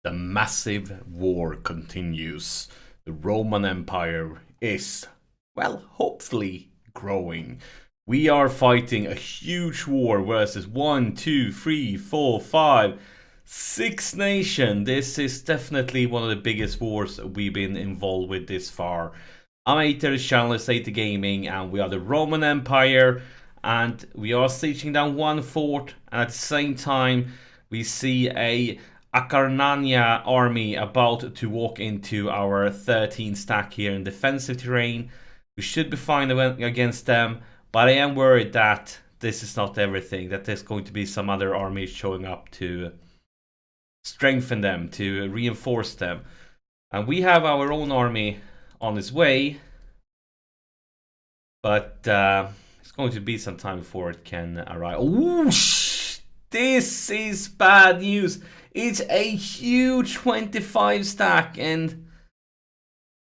The massive war continues. The Roman Empire is, well, hopefully growing. We are fighting a huge war versus 6 nations. This is definitely one of the biggest wars we've been involved with this far. I'm Aether, channel is Aether Gaming, and we are the Roman Empire, and we are sieging down one fort, and at the same time we see a Akarnania army about to walk into our 13 stack here in defensive terrain. We should be fine against them, but I am worried that this is not everything, that there's going to be some other armies showing up to strengthen them, to reinforce them. And we have our own army on its way, but it's going to be some time before it can arrive. Ooh, this is bad news. It's a huge 25 stack, and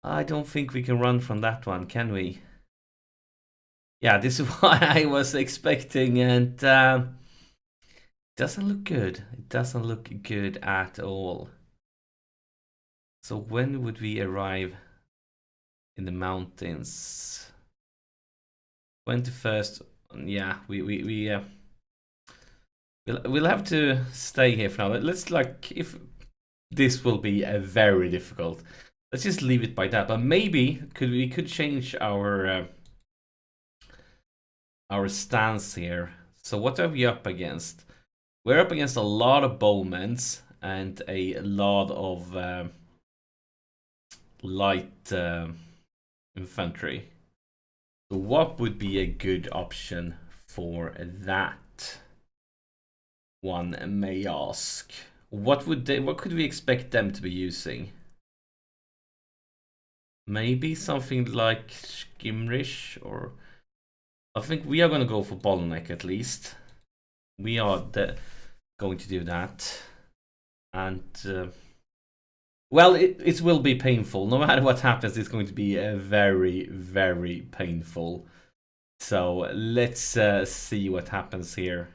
I don't think we can run from that one, can we? Yeah, this is what I was expecting, and doesn't look good. It doesn't look good at all. So when would we arrive in the mountains? 21st. Yeah, we'll have to stay here for now. Let's, like, if this will be a very difficult, let's just leave it by that. But maybe we could change our stance here. So what are we up against? We're up against a lot of bowmen and a lot of light infantry. So what would be a good option for that? One may ask. What could we expect them to be using? Maybe something like Skimrish, or I think we are going to go for Bottleneck at least. We are going to do that. And well, it will be painful. No matter what happens, it's going to be very, very painful. So let's see what happens here.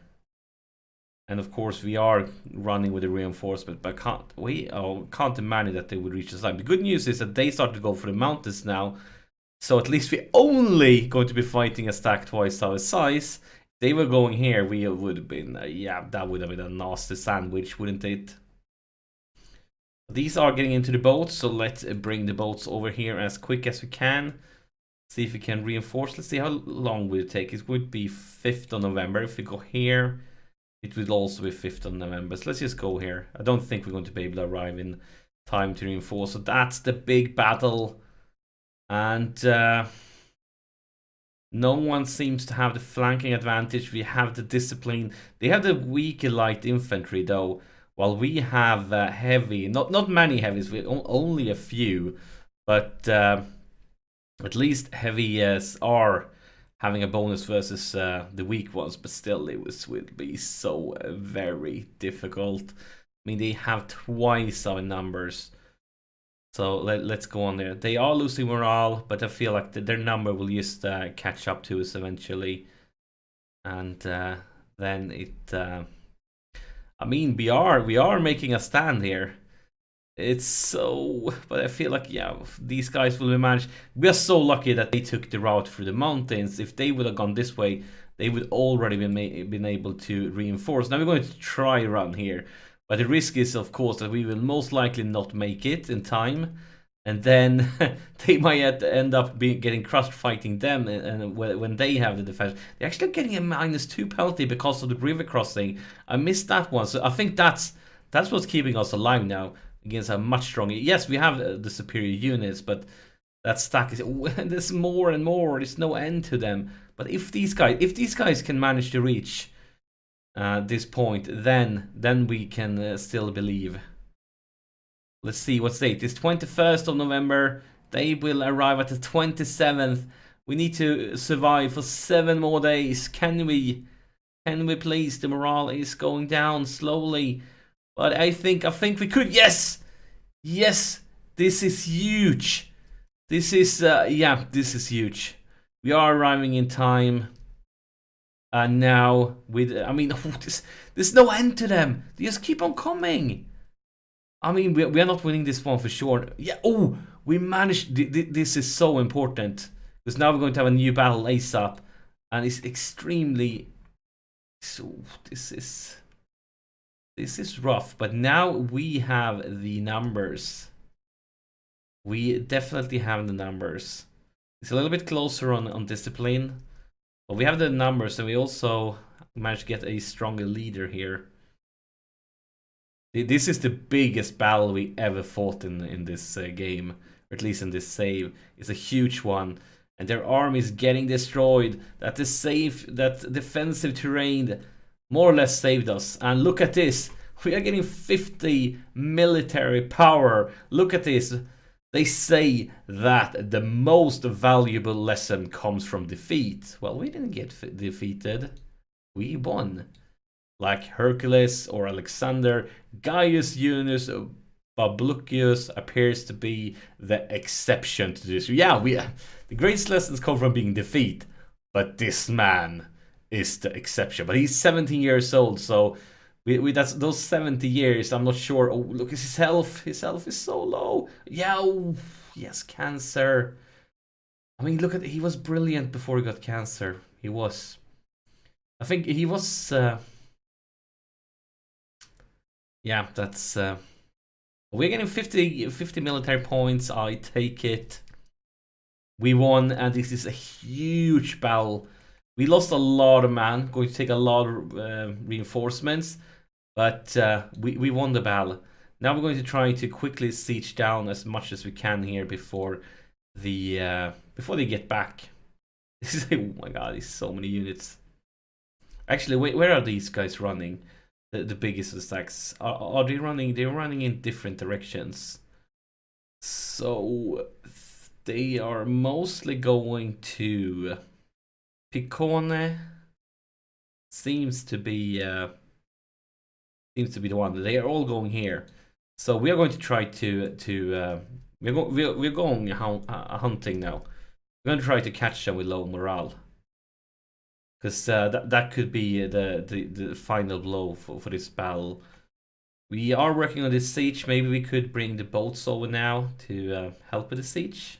And of course, we are running with a reinforcement, but can't imagine that they would reach this line. The good news is that they start to go for the mountains now, so at least we're only going to be fighting a stack twice our size. If they were going here, we would have been, yeah, that would have been a nasty sandwich, wouldn't it? These are getting into the boats, so let's bring the boats over here as quick as we can. See if we can reinforce. Let's see how long will it take. It would be 5th of November. If we go here, it will also be 5th of November. So let's just go here. I don't think we're going to be able to arrive in time to reinforce. So that's the big battle. And no one seems to have the flanking advantage. We have the discipline. They have the weaker light infantry though, while we have heavy. Not many heavies, only a few. But at least heavy are having a bonus versus the weak ones, but still it will be so very difficult. I mean, they have twice our numbers. So let's go on there. They are losing morale, but I feel like their number will just catch up to us eventually. And then it... I mean, we are making a stand here. It's so... But I feel like, yeah, these guys will be managed. We are so lucky that they took the route through the mountains. If they would have gone this way, they would already been able to reinforce. Now we're going to try run here. But the risk is, of course, that we will most likely not make it in time. And then they might end up getting crushed fighting them. And when they have the defense, they're actually getting a -2 penalty because of the river crossing. I missed that one. So I think that's what's keeping us alive now against a much stronger... Yes, we have the superior units, but that stack is... There's more and more. There's no end to them. But if these guys can manage to reach this point, then we can still believe. Let's see, what's the date? It's 21st of November. They will arrive at the 27th. We need to survive for 7 more days. Can we please? The morale is going down slowly, but I think we could. Yes, this is huge. This is yeah, this is huge. We are arriving in time. And now with, I mean, there's no end to them. They just keep on coming. I mean, we are not winning this one for sure. Yeah, oh, we managed. This is so important. Because now we're going to have a new battle ASAP. And it's extremely... So, this is rough. But now we have the numbers. We definitely have the numbers. It's a little bit closer on discipline. But we have the numbers, and we also managed to get a stronger leader here. This is the biggest battle we ever fought in this game, or at least in this save. It's a huge one, and their army is getting destroyed. That defensive terrain more or less saved us. And look at this, we are getting 50 military power. Look at this. They say that the most valuable lesson comes from defeat. Well, we didn't get defeated. We won. Like Hercules or Alexander, Gaius Junius Bablucius appears to be the exception to this. Yeah, the greatest lessons come from being defeat, but this man is the exception. But he's 17 years old, so that's those 70 years. I'm not sure. Oh, look at his health. His health is so low. Yeah, oh, he has cancer. I mean, look at he was brilliant before he got cancer. He was. I think he was. Yeah, that's... we're getting 50 military points. I take it. We won, and this is a huge battle. We lost a lot of men. Going to take a lot of reinforcements. But we won the battle. Now we're going to try to quickly siege down as much as we can here before they get back. This is... Oh my god, there's so many units. Actually, wait, where are these guys running? The biggest of the stacks. Are they running? They're running in different directions. So they are mostly going to Piccone. Seems to be the one. They are all going here. So we are going to try to we're going hunting now. We're going to try to catch them with low morale. Because that could be the final blow for this battle. We are working on this siege. Maybe we could bring the boats over now to help with the siege.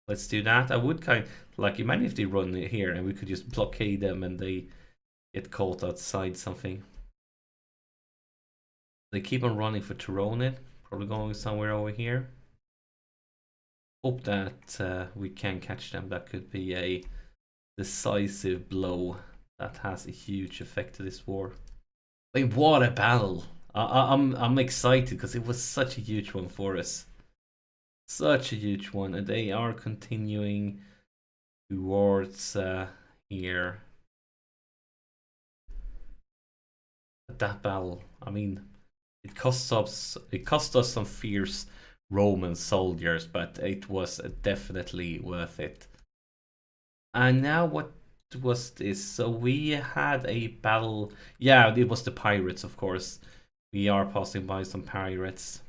Let's do that. I would kind of like, imagine if they run here and we could just blockade them and they get caught outside something. They keep on running for Tyrone. Probably going somewhere over here. Hope that we can catch them. That could be a decisive blow that has a huge effect to this war. I mean, what a battle! I'm excited because it was such a huge one for us. Such a huge one, and they are continuing towards here. That battle, I mean, it cost us some fierce Roman soldiers, but it was definitely worth it. And now what was this? So we had a battle. Yeah, it was the pirates, of course. We are passing by some pirates.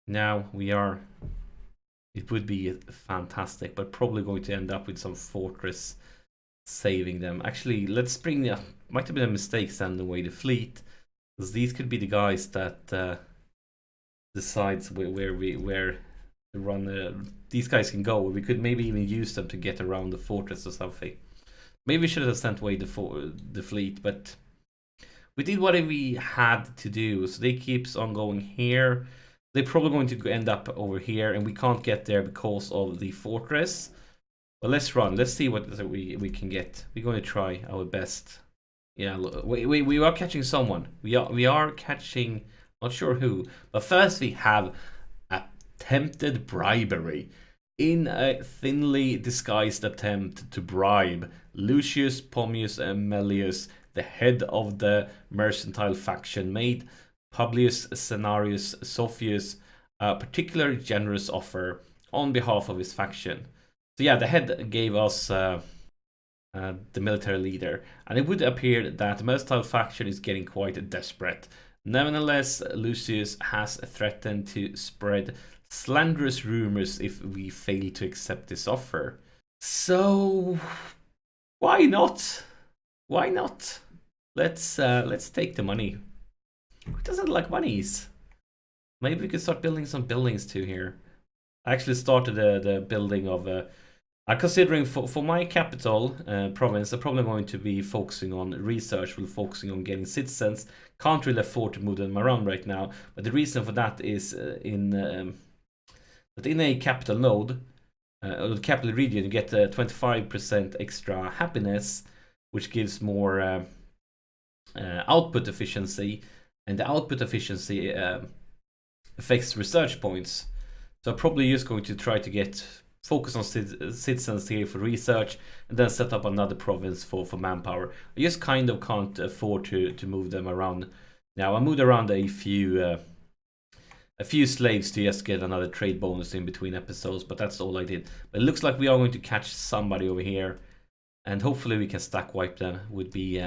Now we are... It would be fantastic, but probably going to end up with some fortress saving them. Actually, let's bring the... Might have been a mistake sending away the fleet, because these could be the guys that... decides where to run. These guys can go. We could maybe even use them to get around the fortress or something. Maybe we should have sent away the fleet, but we did what we had to do. So they keeps on going here. They're probably going to end up over here, and we can't get there because of the fortress. But let's run. Let's see what we can get. We're going to try our best. Yeah, look, we are catching someone. We are catching. Not sure who, but first we have attempted bribery. In a thinly disguised attempt to bribe Lucius Pommius Melius, the head of the mercantile faction, made Publius Cenarius Sophius a particularly generous offer on behalf of his faction. So yeah, the head gave us the military leader, and it would appear that the mercantile faction is getting quite desperate. Nevertheless, Lucius has threatened to spread slanderous rumors if we fail to accept this offer. So, why not? Why not? Let's take the money. Who doesn't like monies? Maybe we could start building some buildings too here. I actually started the building of I'm considering for my capital province, I'm probably going to be focusing on research, we're focusing on getting citizens. Can't really afford to move them around right now, but the reason for that is that in a capital node, or the capital region, you get 25% extra happiness, which gives more output efficiency, and the output efficiency affects research points. So I'm probably just going to try to get focus on citizens here for research, and then set up another province for manpower. I just kind of can't afford to move them around. Now I moved around a few slaves to just get another trade bonus in between episodes, but that's all I did. But it looks like we are going to catch somebody over here, and hopefully we can stack wipe them. Would be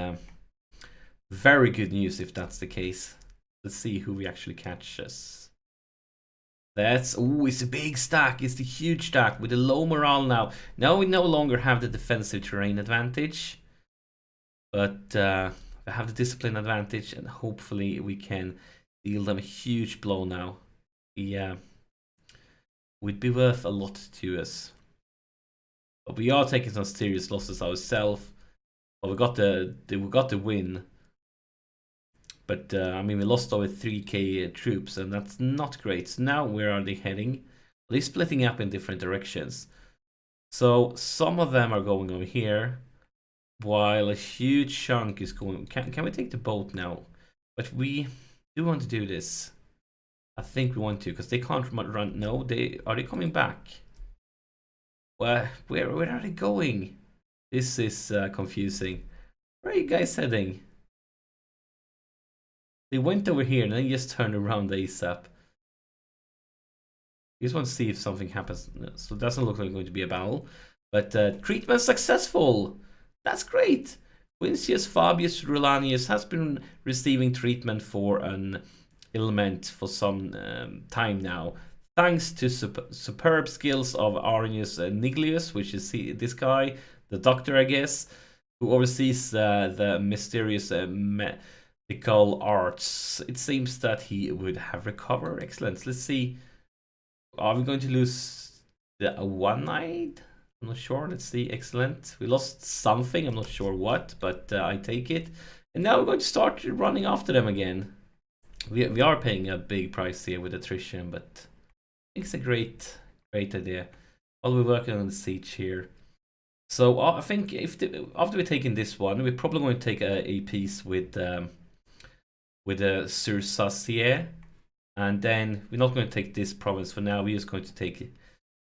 very good news if that's the case. Let's see who we actually catch us. It's a big stack. It's the huge stack with a low morale now. Now we no longer have the defensive terrain advantage, but we have the discipline advantage, and hopefully we can deal them a huge blow now. Yeah, would be worth a lot to us. But we are taking some serious losses ourselves. But we got the win. But I mean, we lost over 3k troops, and that's not great. So now where are they heading? They're splitting up in different directions. So some of them are going over here, while a huge chunk is going. Can we take the boat now? But we do want to do this. I think we want to, because they can't run. No, are they coming back? Well, where are they going? This is confusing. Where are you guys heading? They went over here and then just turned around ASAP. You just want to see if something happens. So it doesn't look like it's going to be a battle. But treatment successful! That's great! Quincius Fabius Rulanius has been receiving treatment for an ailment for some time now. Thanks to superb skills of Arnius Niglius, which is this guy, the doctor I guess, who oversees the mysterious medical arts. It seems that he would have recovered. Excellent. Let's see. Are we going to lose the one-eyed? I'm not sure. Let's see. Excellent. We lost something. I'm not sure what, but I take it. And now we're going to start running after them again. We are paying a big price here with attrition, but I think it's a great idea. While we're working on the siege here. So I think after we're taking this one, we're probably going to take a piece with Sursacier, and then we're not going to take this province for now. We're just going to take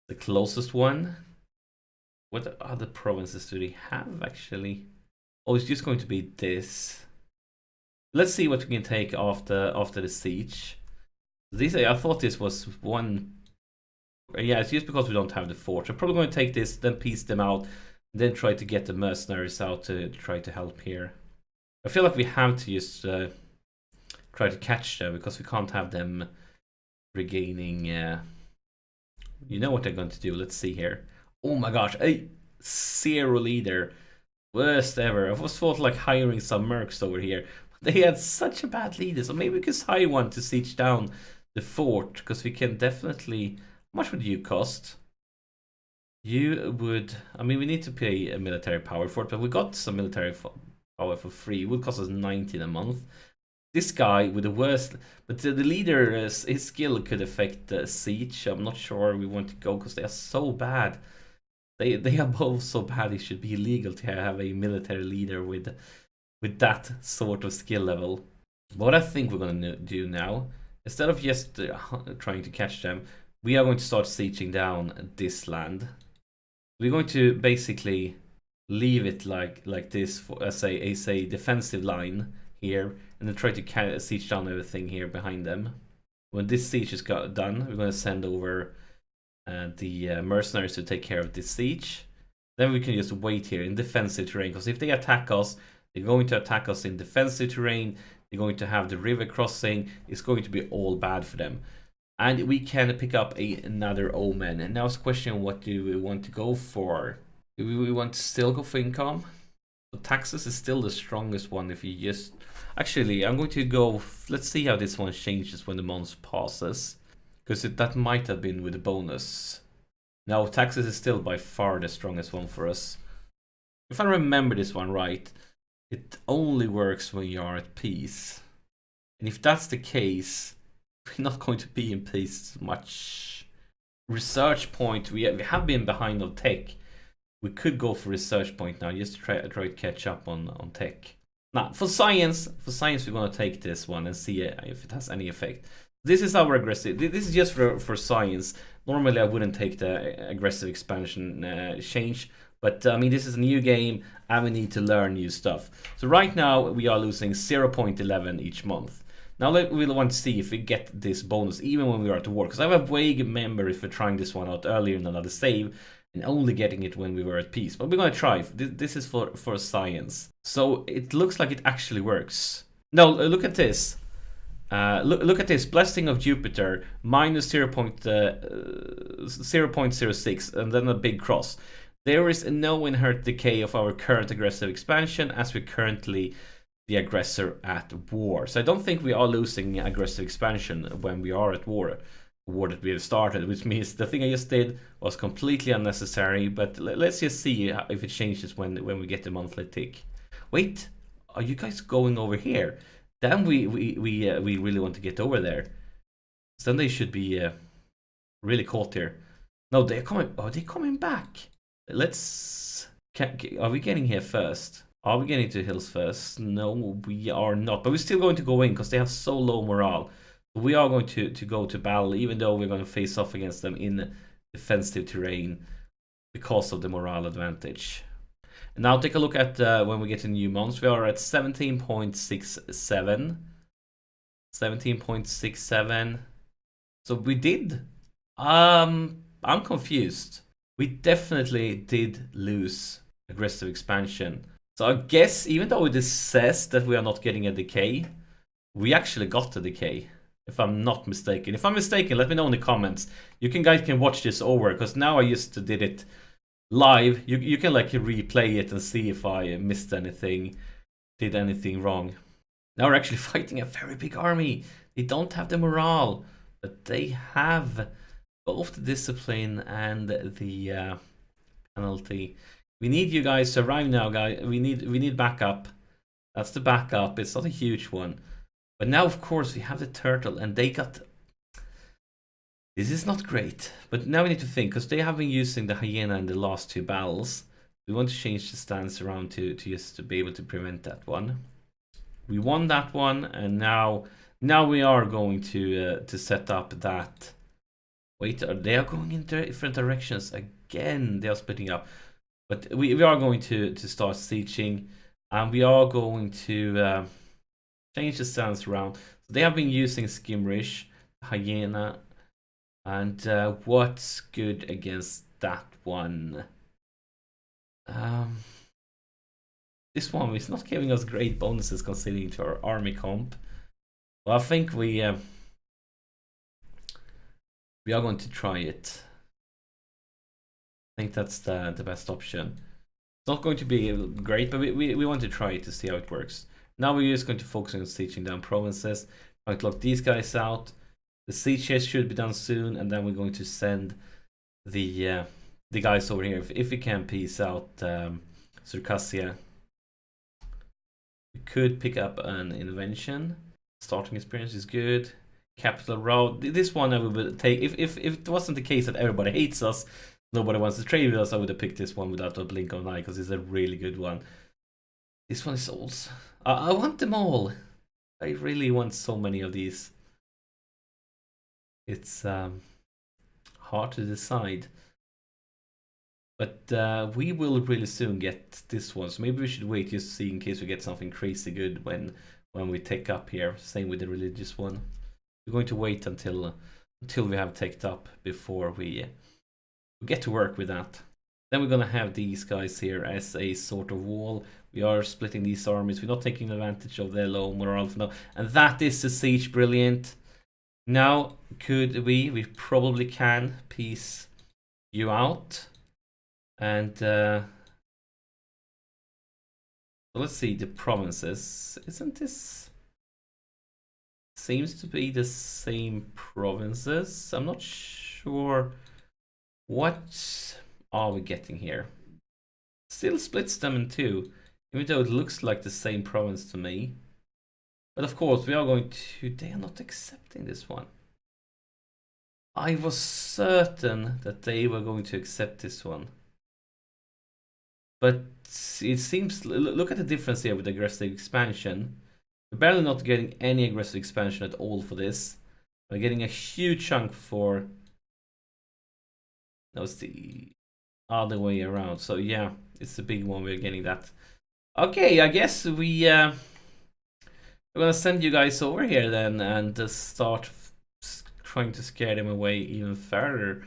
the closest one. What other provinces do they have actually? Oh, it's just going to be this. Let's see what we can take after the siege. I thought this was one. Yeah, it's just because we don't have the fort. I'm probably going to take this, then piece them out, then try to get the mercenaries out to try to help here. I feel like we have to just try to catch them, because we can't have them regaining. You know what they're going to do. Let's see here. Oh my gosh, a 0 leader, worst ever. I was thought like hiring some mercs over here. They had such a bad leader, so maybe we could hire one to siege down the fort, because we can definitely. How much would you cost? You would. I mean, we need to pay a military power for it, but we got some military power for free. It would cost us 19 a month. This guy with the worst, but the leader, his skill could affect the siege. I'm not sure we want to go, because they are so bad. They are both so bad. It should be illegal to have a military leader with that sort of skill level. What I think we're going to do now, instead of just trying to catch them, we are going to start sieging down this land. We're going to basically leave it like this for as a defensive line here, and then try to siege down everything here behind them. When this siege is done, we're going to send over the mercenaries to take care of this siege. Then we can just wait here in defensive terrain, because if they attack us, they're going to attack us in defensive terrain. They're going to have the river crossing. It's going to be all bad for them. And we can pick up another omen. And now it's a question, what do we want to go for? Do we want to still go for income? Taxes is still the strongest one if you just... Actually, I'm going to go... Let's see how this one changes when the month passes. Because that might have been with a bonus. Now, taxes is still by far the strongest one for us. If I remember this one right, it only works when you are at peace. And if that's the case, we're not going to be in peace much. Research point, we have been behind on tech. We could go for research point now, just to try to catch up on tech. Now, for science, we're going to take this one and see if it has any effect. This is our aggressive. This is just for science. Normally, I wouldn't take the aggressive expansion change. But, I mean, this is a new game, and we need to learn new stuff. So right now, we are losing 0.11 each month. Now, we'll want to see if we get this bonus, even when we are at war. Because I have a vague memory if we're trying this one out earlier in another save, and only getting it when we were at peace. But we're going to try. This is for science. So it looks like it actually works. No, look at this. Look at this. Blessing of Jupiter, minus 0.06, and then a big cross. There is no inherent decay of our current aggressive expansion, as we're currently the aggressor at war. So I don't think we are losing aggressive expansion when we are at war. War that we have started, which means the thing I just did was completely unnecessary. But let's just see if it changes when we get the monthly tick. Wait, are you guys going over here? Then we really want to get over there. So then they should be really caught here. No, they're coming. Are they coming back? Let's. Are we getting here first? Are we getting to hills first? No, we are not. But we're still going to go in because they have so low morale. We are going to go to battle, even though we're going to face off against them in defensive terrain because of the morale advantage. And now take a look at when we get to new months. We are at 17.67. 17.67. So we did. I'm confused. We definitely did lose aggressive expansion. So I guess even though this says that we are not getting a decay, we actually got a decay. If I'm not mistaken. If I'm mistaken, let me know in the comments. You guys can watch this over, because now I just did it live. You can like replay it and see if I missed anything, did anything wrong. Now we're actually fighting a very big army. They don't have the morale, but they have both the discipline and the penalty. We need you guys to arrive now, guys. We need backup. That's the backup. It's not a huge one. But now, of course, we have the turtle, and they got... This is not great. But now we need to think, because they have been using the hyena in the last two battles. We want to change the stance around to just to be able to prevent that one. We won that one, and now we are going to set up that... Wait, they are going in different directions again. They are splitting up. But we are going to start sieging, and we are going to... change the stance around. So they have been using Skimrish, Hyena, and what's good against that one? This one is not giving us great bonuses considering to our army comp. Well, I think we are going to try it. I think that's the best option. It's not going to be great, but we want to try it to see how it works. Now we're just going to focus on sieging down provinces. Trying to lock these guys out. The siege should be done soon, and then we're going to send the guys over here. If we can peace out Circassia. We could pick up an invention. Starting experience is good. Capital route. This one I would take. If it wasn't the case that everybody hates us, nobody wants to trade with us, I would have picked this one without a blink of an eye, because it's a really good one. This one is also... I want them all. I really want so many of these. It's hard to decide. But we will really soon get this one. So maybe we should wait just to see in case we get something crazy good when we take up here. Same with the religious one. We're going to wait until we have teched up before we get to work with that. Then we're going to have these guys here as a sort of wall. We are splitting these armies. We're not taking advantage of their low morale for now. And that is the siege. Brilliant. Now, could we? We probably can peace you out. And So let's see the provinces. Isn't this... Seems to be the same provinces. I'm not sure what are we getting here. Still splits them in two, even though it looks like the same province to me. But of course, we are going to... They are not accepting this one. I was certain that they were going to accept this one. But it seems... Look at the difference here with aggressive expansion. We're barely not getting any aggressive expansion at all for this. We're getting a huge chunk for... No, it's the other way around. So yeah, it's the big one. We're getting that. Okay, I guess we're gonna send you guys over here then and start trying to scare them away even further.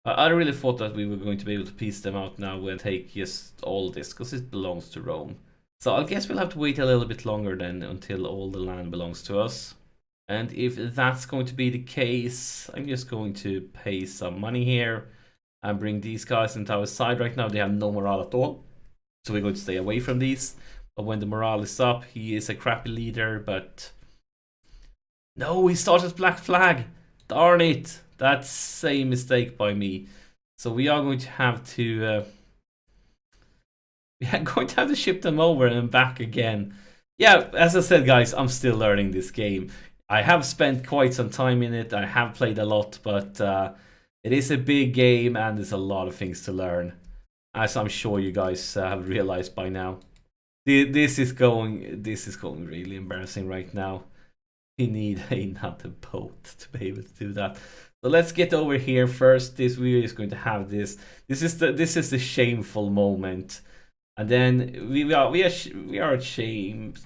I really thought that we were going to be able to piece them out now and take just all this, because it belongs to Rome. So I guess we'll have to wait a little bit longer then until all the land belongs to us. And if that's going to be the case, I'm just going to pay some money here and bring these guys into our side. Right now they have no morale at all, so we're going to stay away from these. But when the morale is up, he is a crappy leader, but... No, he started Black Flag! Darn it! That's a mistake by me. So we are going to have to... we are going to have to ship them over and back again. Yeah, as I said, guys, I'm still learning this game. I have spent quite some time in it. I have played a lot, but it is a big game and there's a lot of things to learn, as I'm sure you guys have realized by now. This is going really embarrassing right now. We need another boat to be able to do that. So let's get over here first. This video is going to have this. This is the shameful moment, and then we are ashamed.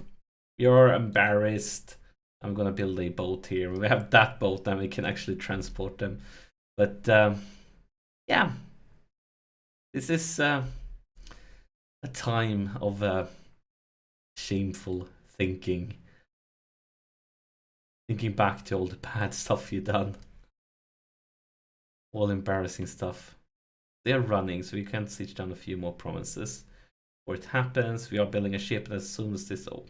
We are embarrassed. I'm gonna build a boat here. We have that boat, then we can actually transport them. But yeah, this is a time of shameful thinking. Thinking back to all the bad stuff you've done. All embarrassing stuff. They're running, so we can siege down a few more provinces. Before it happens, we are building a ship, and as soon as this... Oh.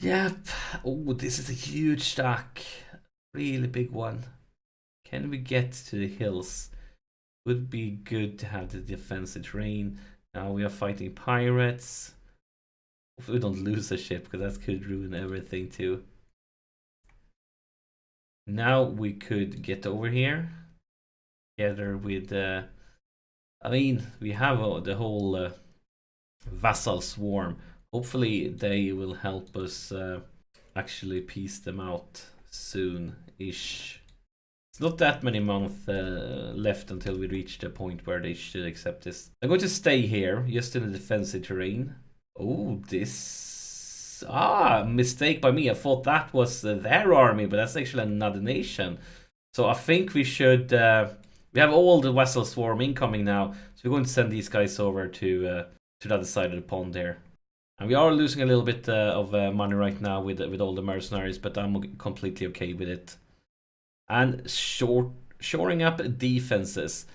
Yep. Oh, this is a huge stack. Really big one. Can we get to the hills? Would be good to have the defensive terrain. Now we are fighting pirates. Hopefully we don't lose a ship, because that could ruin everything too. Now we could get over here together with I mean, we have the whole vassal swarm. Hopefully they will help us actually piece them out soon-ish. It's not that many months left until we reach the point where they should accept this. I'm going to stay here, just in the defensive terrain. Oh, this... Ah, mistake by me. I thought that was their army, but that's actually another nation. So I think we should... we have all the vessel swarm incoming now, so we're going to send these guys over to the other side of the pond there. And we are losing a little bit of money right now with all the mercenaries, but I'm completely okay with it. And shoring up defenses.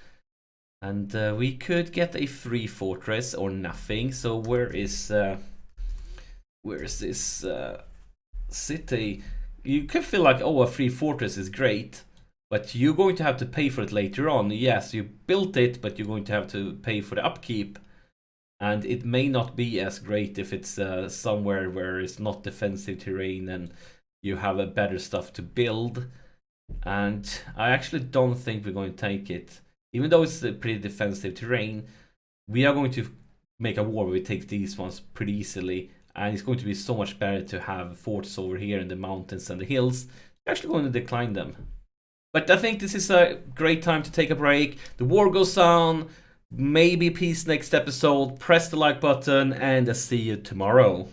And we could get a free fortress or nothing. So where is this city? You could feel like, oh, a free fortress is great, but you're going to have to pay for it later on. Yes, you built it, but you're going to have to pay for the upkeep. And it may not be as great if it's somewhere where it's not defensive terrain and you have a better stuff to build. And I actually don't think we're going to take it. Even though it's a pretty defensive terrain, we are going to make a war where we take these ones pretty easily. And it's going to be so much better to have forts over here in the mountains and the hills. We're actually going to decline them. But I think this is a great time to take a break. The war goes on. Maybe peace next episode. Press the like button and I'll see you tomorrow.